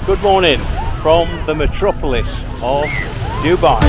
Good morning from the metropolis of Dubai.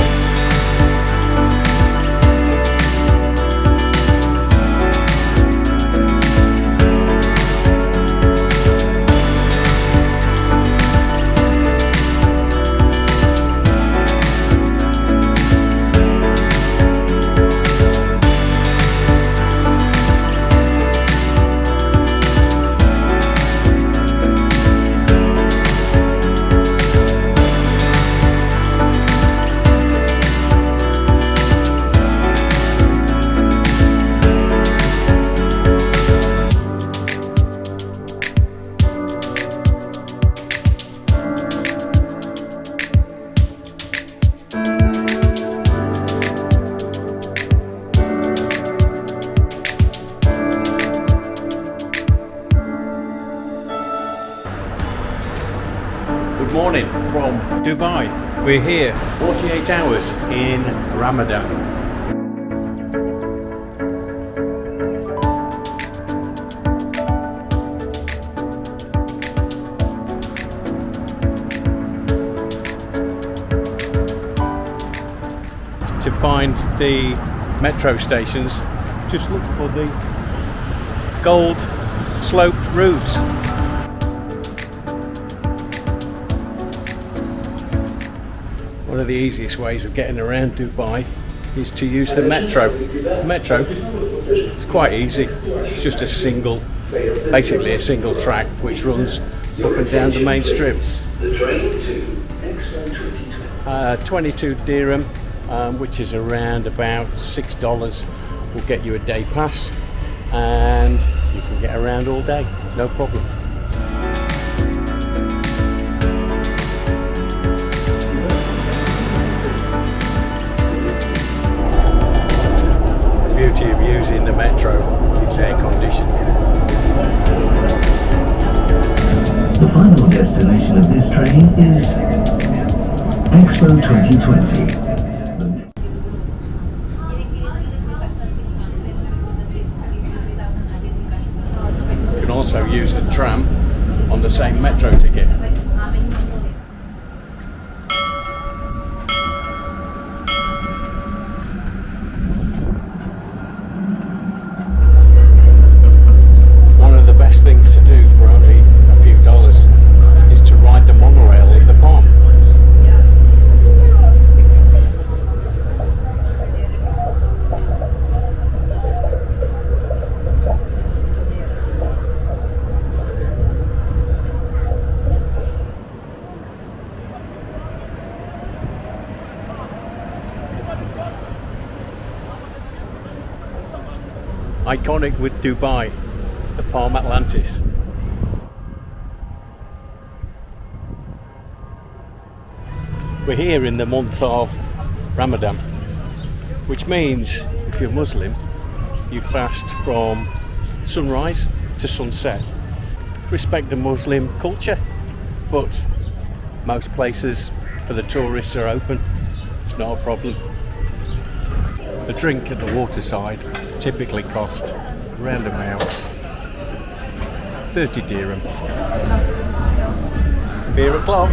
Good morning from Dubai. We're here 48 hours in Ramadan. To find the metro stations, just look for the gold sloped roofs. One of the easiest ways of getting around Dubai is to use the metro. The metro is quite easy. It's just basically a single track which runs up and down the main strip. 22 dirham, which is around about $6, will get you a day pass, and you can get around all day, no problem. The beauty of using the metro, it's air conditioned. The final destination of this train is Expo 2020. You can also use the tram on the same metro ticket. One of the best things to do for only a few dollars is to ride the monorail in the Palm. Iconic with Dubai, the Palm Atlantis. We're here in the month of Ramadan, which means if you're Muslim, you fast from sunrise to sunset. Respect the Muslim culture, but most places for the tourists are open. It's not a problem. The drink at the waterside typically costs around about 30 dirham. Beer o'clock.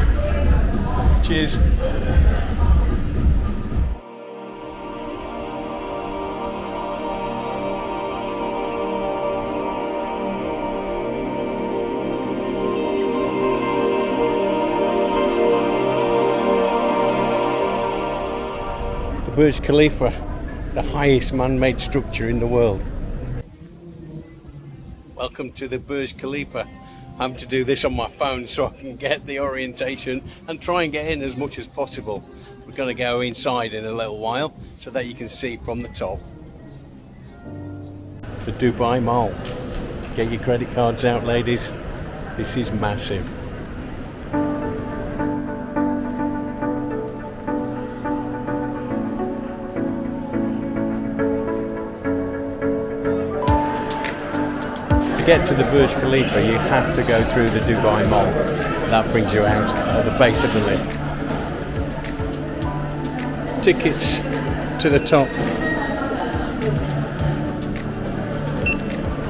Cheers. The Burj Khalifa, the highest man-made structure in the world. Welcome to the Burj Khalifa. I'm having to do this on my phone so I can get the orientation and try and get in as much as possible. We're going to go inside in a little while so that you can see from the top. The Dubai Mall. Get your credit cards out, ladies. This is massive. To get to the Burj Khalifa, you have to go through the Dubai Mall. That brings you out at the base of the lift. Tickets to the top.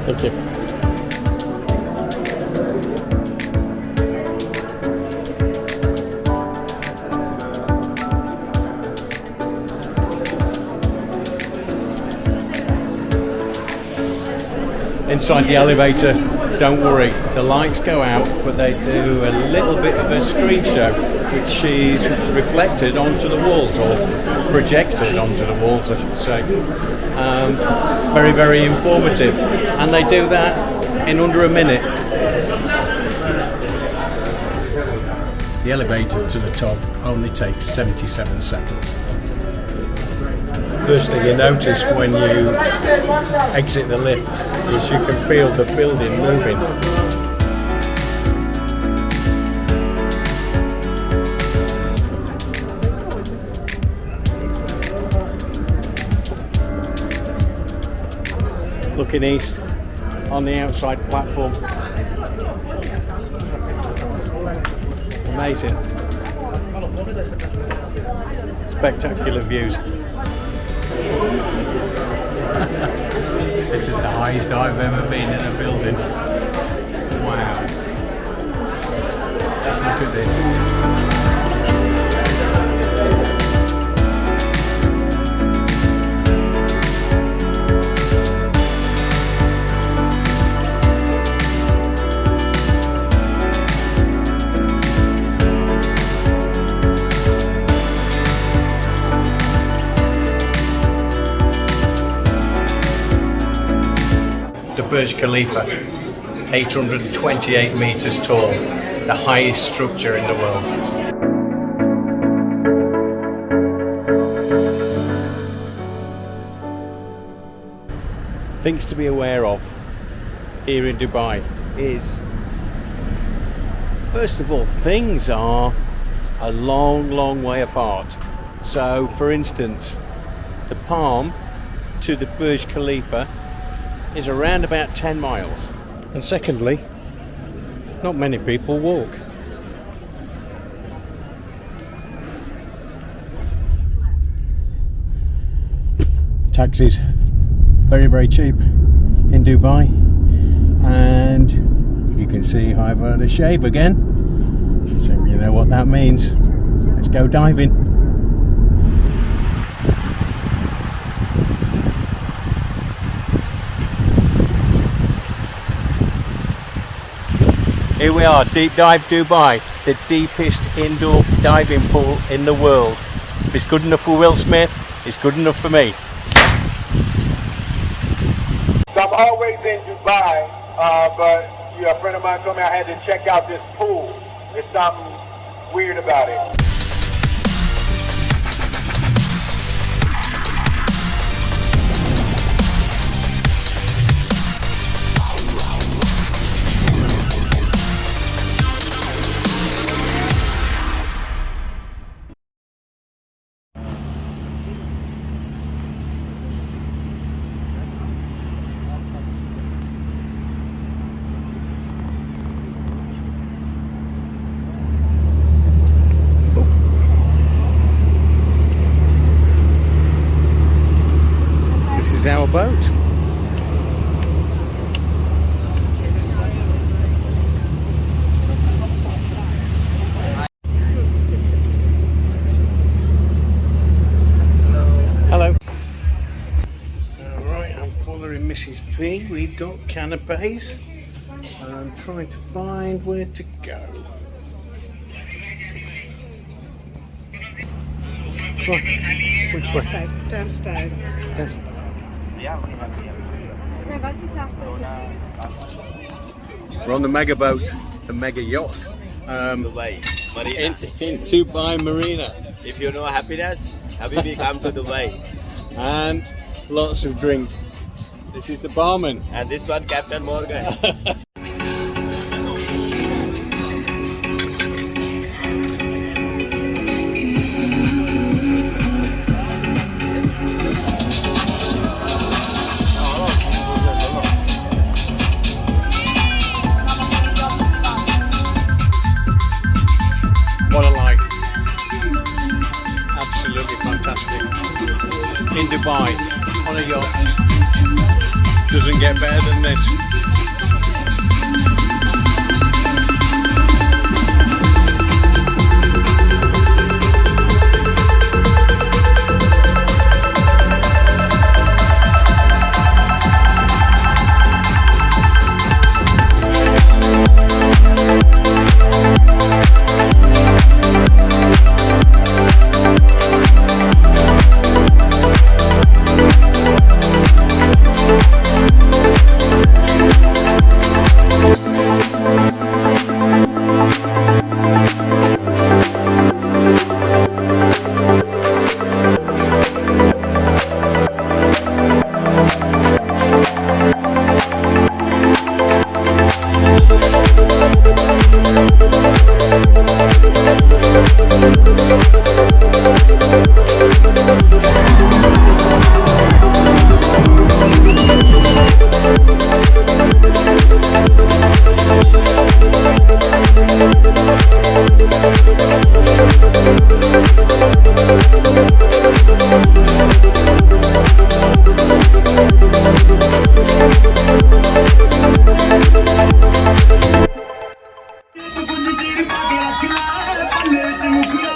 Thank you. inside the elevator, don't worry, the lights go out, but they do a little bit of a screen show, which is reflected onto the walls, or projected onto the walls, I should say. Very, very informative, and they do that in under a minute. The elevator to the top only takes 77 seconds. First thing you notice when you exit the lift is you can feel the building moving. Looking east on the outside platform. Amazing. Spectacular views. This is the highest I've ever been in a building. Wow. Let's look at this. Burj Khalifa, 828 meters tall, the highest structure in the world. Things to be aware of here in Dubai is, first of all, things are a long way apart. So, for instance, the Palm to the Burj Khalifa is around about 10 miles. And secondly, not many people walk. Taxis, very cheap in Dubai. And you can see I've had a shave again. So you know what that means. Let's go diving. Here we are, Deep Dive Dubai, the deepest indoor diving pool in the world. If it's good enough for Will Smith, it's good enough for me. So I'm always in Dubai, but a friend of mine told me I had to check out this pool. There's something weird about it. This is our boat. Hello. Alright, I'm following Mrs. P. We've got canapes. I'm trying to find where to go. Right. Which way? Okay, downstairs. We're on the Maga boat, the Mega yacht, Dubai, Marina. in Dubai Marina, If you know happiness, Habibi, come to Dubai. and lots of drink. This is the barman. And this one, Captain Morgan. What a life. Absolutely fantastic. In Dubai, on a yacht. Doesn't get better than this. and we'll